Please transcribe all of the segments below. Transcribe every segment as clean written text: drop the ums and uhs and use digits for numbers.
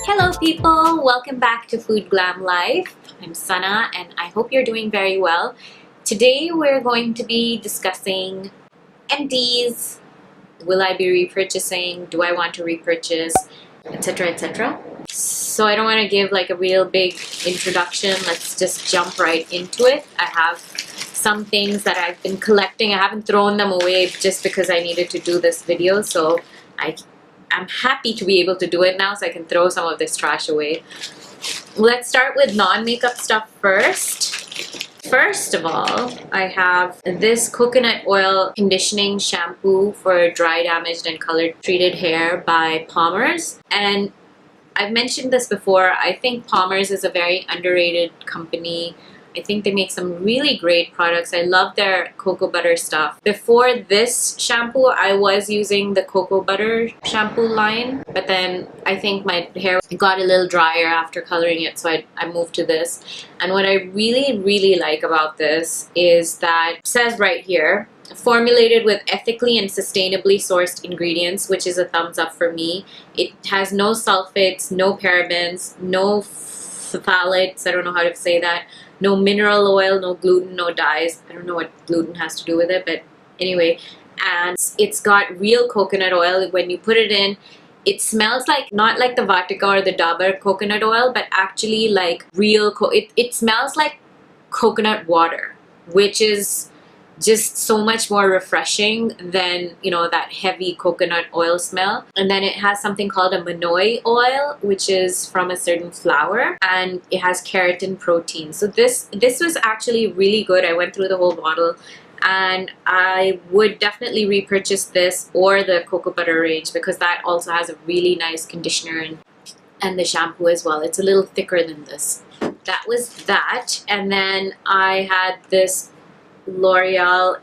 Hello people, welcome back to Food.Glam.Life. I'm Sanaa and I hope you're doing very well. Today we're going to be discussing empties. Will I be repurchasing? Do I want to repurchase? Etc, etc. So I don't want to give like a real big introduction. Let's just jump right into it. I have some things that I've been collecting. I haven't thrown them away just because I needed to do this video. So I'm happy to be able to do it now so I can throw some of this trash away. Let's start with non-makeup stuff first. First of all, I have this coconut oil conditioning shampoo for dry, damaged, and color treated hair by Palmer's. And I've mentioned this before. I think Palmer's is a very underrated company. I think they make some really great products. I love their cocoa butter stuff. Before this shampoo, I was using the cocoa butter shampoo line, but then I think my hair got a little drier after coloring it, so I moved to this. And what I really like about this is that it says right here, formulated with ethically and sustainably sourced ingredients, which is a thumbs up for me. It has no sulfates, no parabens, no phthalates, I don't know how to say that, no mineral oil, no gluten, no dyes. I don't know what gluten has to do with it, but anyway. And it's got real coconut oil. When you put it in, it smells like, not like the Vatika or the Dabur coconut oil, but actually like real, it smells like coconut water, which is just so much more refreshing than, you know, that heavy coconut oil smell. And then it has something called a Manoi oil, which is from a certain flower, and it has keratin protein. So this was actually really good. I went through the whole bottle and I would definitely repurchase this or the cocoa butter range because that also has a really nice conditioner and the shampoo as well. It's a little thicker than this. That was that. And then I had this Loreal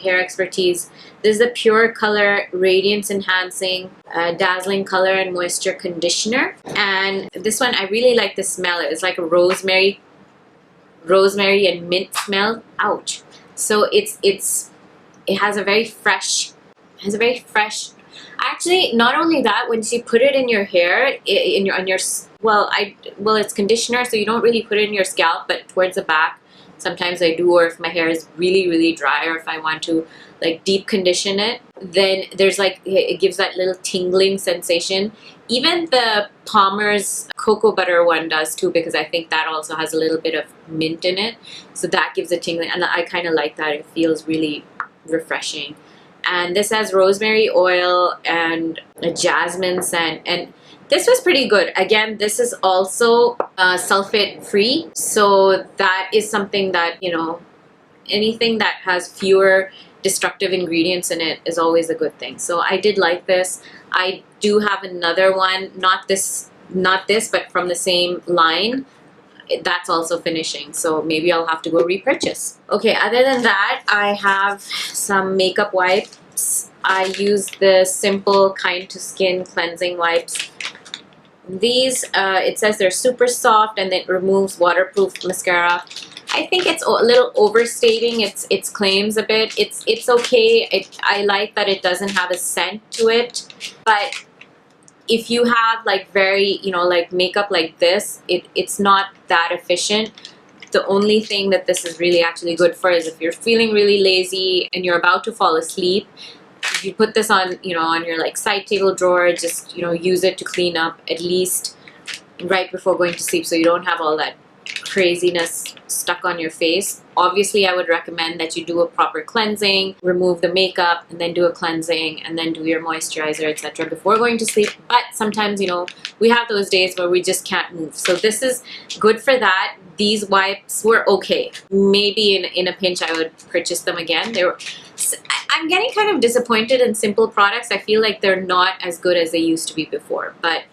Hair Expertise. This is a Pure Color Radiance Enhancing Dazzling Color and Moisture Conditioner. And this one, I really like the smell. It's like a rosemary and mint smell. Ouch. So it has a very fresh, actually, not only that, when you put it in your hair, well, it's conditioner, so you don't really put it in your scalp, but towards the back, sometimes I do, or if my hair is really dry, or if I want to like deep condition it, then there's like, it gives that little tingling sensation. Even the Palmer's cocoa butter one does too, because I think that also has a little bit of mint in it. So that gives a tingling, and I kind of like that. It feels really refreshing. And this has rosemary oil and a jasmine scent, and this was pretty good. Again, this is also sulfate free, so that is something that, you know, anything that has fewer destructive ingredients in it is always a good thing. So I did like this. I do have another one, not this, but from the same line. That's also finishing, so maybe I'll have to go repurchase. Okay, other than that, I have some makeup wipes. I use the Simple Kind to Skin cleansing wipes. These, it says they're super soft and it removes waterproof mascara. I think it's a little overstating its claims a bit. It's okay. I like that it doesn't have a scent to it, but if you have like very, you know, like makeup like this, it's not that efficient. The only thing that this is really actually good for is if you're feeling really lazy and you're about to fall asleep, if you put this on, you know, on your like side table drawer, just, you know, use it to clean up at least right before going to sleep so you don't have all that craziness stuck on your face. Obviously, I would recommend that you do a proper cleansing, remove the makeup, and then do a cleansing, and then do your moisturizer, etc. before going to sleep. But sometimes, you know, we have those days where we just can't move. So this is good for that. These wipes were okay. Maybe in a pinch I would purchase them again. I'm getting kind of disappointed in Simple products. I feel like they're not as good as they used to be before, but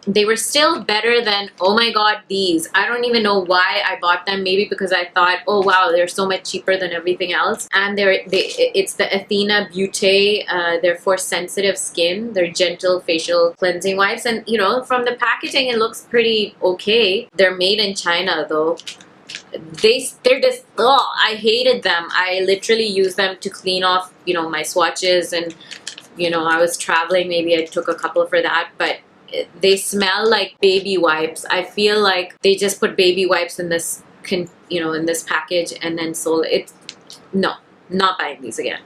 they were still better than, oh my god, these. I don't even know why I bought them. Maybe because I thought, oh wow, they're so much cheaper than everything else. And it's the Athena Beauté. They're for sensitive skin. They're gentle facial cleansing wipes. And you know, from the packaging, it looks pretty okay. They're made in China though. They're just, oh, I hated them. I literally use them to clean off, you know, my swatches and you know, I was traveling, maybe I took a couple for that, but they smell like baby wipes. I feel like they just put baby wipes in this, you know, in this package and then sold it. No, not buying these again.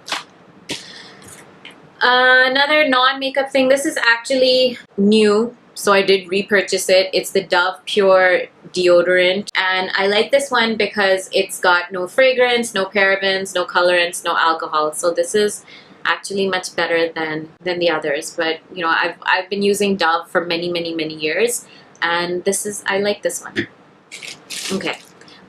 Another non-makeup thing. This is actually new, so I did repurchase it. It's the Dove Pure deodorant, and I like this one because it's got no fragrance, no parabens, no colorants, no alcohol. So this is actually much better than the others. But you know, I've been using Dove for many years, and I like this one. Okay,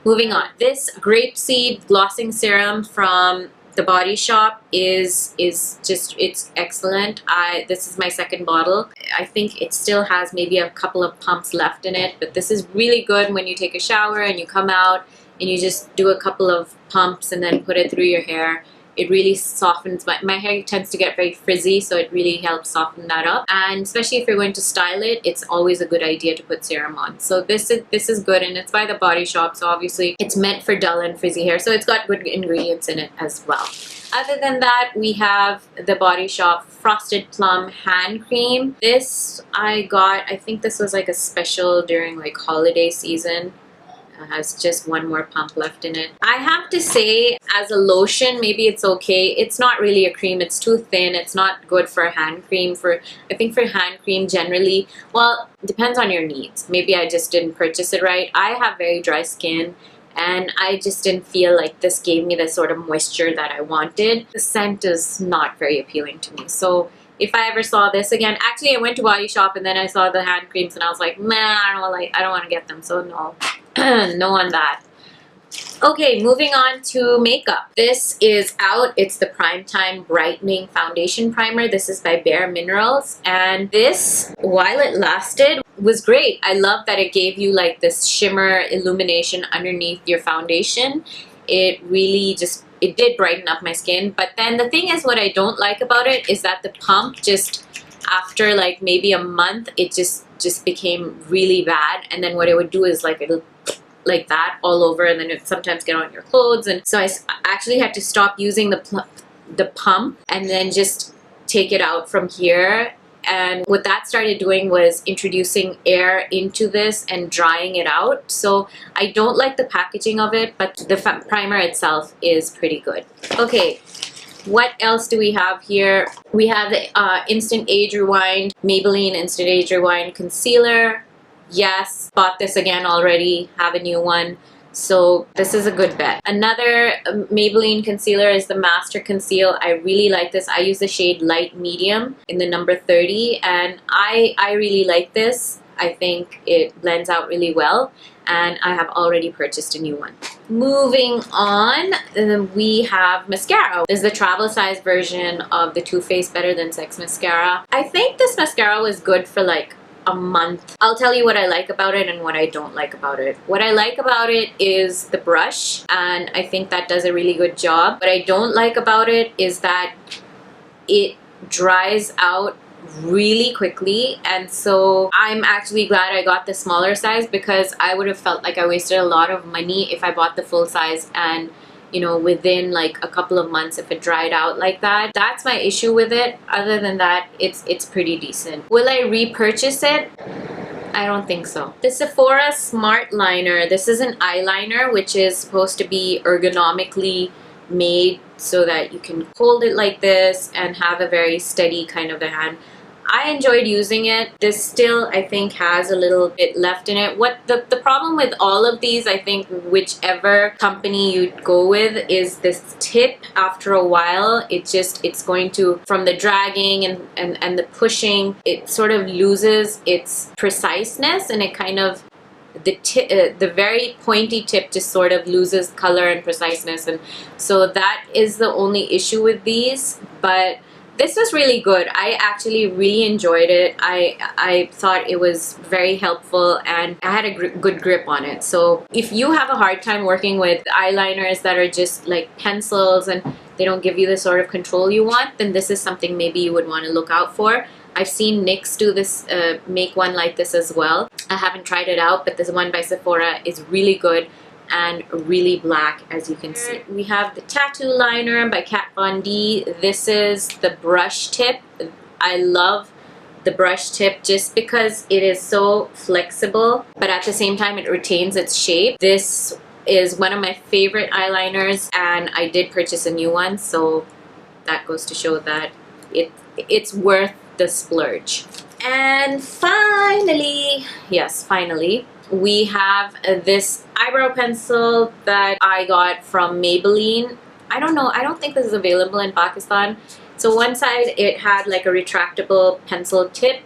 moving on. This Grapeseed glossing serum from The Body Shop is just, it's excellent. This is my second bottle. I think it still has maybe a couple of pumps left in it, but this is really good when you take a shower and you come out and you just do a couple of pumps and then put it through your hair. It really softens. My hair tends to get very frizzy, so it really helps soften that up. And especially if you're going to style it, it's always a good idea to put serum on. So this is good, and it's by The Body Shop, so obviously it's meant for dull and frizzy hair, so it's got good ingredients in it as well. Other than that, we have The Body Shop Frosted Plum Hand Cream. This I got, I think this was like a special during like holiday season. Has just one more pump left in it. I have to say, as a lotion, maybe it's okay. It's not really a cream. It's too thin. It's not good for a hand cream. I think for hand cream generally, well, depends on your needs. Maybe I just didn't purchase it right. I have very dry skin, and I just didn't feel like this gave me the sort of moisture that I wanted. The scent is not very appealing to me. So if I ever saw this again, actually I went to Body Shop and then I saw the hand creams and I was like, man, I don't want to get them. So no. No on that. Okay, moving on to makeup. This is out. It's the Primetime Brightening Foundation Primer. This is by Bare Minerals, and this, while it lasted, was great. I love that it gave you like this shimmer illumination underneath your foundation. It really just, it did brighten up my skin. But then the thing is, what I don't like about it is that the pump just, after like maybe a month, it just became really bad. And then what it would do is like it'll like that all over, and then it sometimes get on your clothes. And so I actually had to stop using the pump and then just take it out from here. And what that started doing was introducing air into this and drying it out. So I don't like the packaging of it, but the primer itself is pretty good. Okay, what else do we have here? We have the Instant Age Rewind, Maybelline Instant Age Rewind Concealer. Yes, bought this again already, have a new one. So this is a good bet. Another Maybelline concealer is the Master Conceal. I really like this. I use the shade Light Medium in the number 30, and I really like this. I think it blends out really well, and I have already purchased a new one. Moving on, we have mascara. This is the travel size version of the Too Faced Better Than Sex mascara. I think this mascara was good for like a month. I'll tell you what I like about it and what I don't like about it. What I like about it is the brush, and I think that does a really good job. What I don't like about it is that it dries out really quickly, and so I'm actually glad I got the smaller size, because I would have felt like I wasted a lot of money if I bought the full size and, you know, within like a couple of months if it dried out like that. That's my issue with it. Other than that, it's pretty decent. Will I repurchase it? I don't think so. The Sephora Smart Liner. This is an eyeliner which is supposed to be ergonomically made so that you can hold it like this and have a very steady kind of a hand. I enjoyed using it. This still, I think, has a little bit left in it. What the problem with all of these, I think, whichever company you go with, is this tip. After a while, it's going to, from the dragging and the pushing, it sort of loses its preciseness, and it kind of, the very pointy tip just sort of loses color and preciseness, and so that is the only issue with these. But this was really good. I actually really enjoyed it. I thought it was very helpful, and I had a good grip on it. So if you have a hard time working with eyeliners that are just like pencils and they don't give you the sort of control you want, then this is something maybe you would want to look out for. I've seen NYX do this, make one like this as well. I haven't tried it out, but this one by Sephora is really good. and really black, as you can see. We have the Tattoo Liner by Kat Von D. This is the brush tip. I love the brush tip just because it is so flexible, but at the same time it retains its shape. This is one of my favorite eyeliners, and I did purchase a new one, so that goes to show that it's worth the splurge. And finally, yes, finally, we have this eyebrow pencil that I got from Maybelline. I don't know, I don't think this is available in Pakistan. So one side it had like a retractable pencil tip,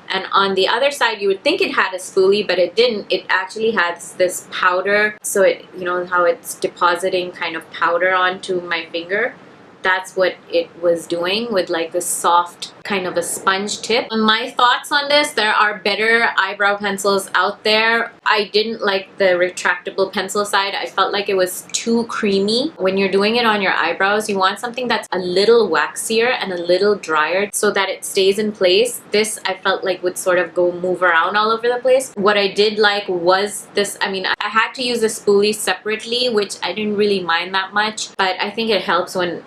and on the other side you would think it had a spoolie, but it didn't. It actually has this powder, so it, you know how it's depositing kind of powder onto my finger. That's what it was doing with like this soft kind of a sponge tip. My thoughts on this, there are better eyebrow pencils out there. I didn't like the retractable pencil side. I felt like it was too creamy. When you're doing it on your eyebrows, you want something that's a little waxier and a little drier so that it stays in place. This I felt like would sort of go move around all over the place. What I did like was this, I mean, I had to use the spoolie separately, which I didn't really mind that much, but I think it helps when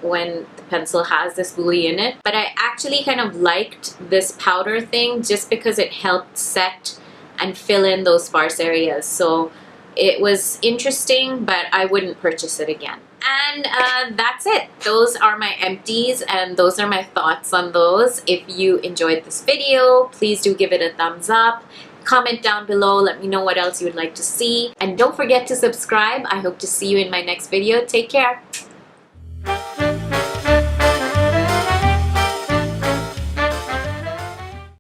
the pencil has the spoolie in it. But I actually kind of liked this powder thing just because it helped set and fill in those sparse areas. So it was interesting, but I wouldn't purchase it again. And that's it. Those are my empties, and those are my thoughts on those. If you enjoyed this video, please do give it a thumbs up. Comment down below, let me know what else you would like to see. And don't forget to subscribe. I hope to see you in my next video. Take care.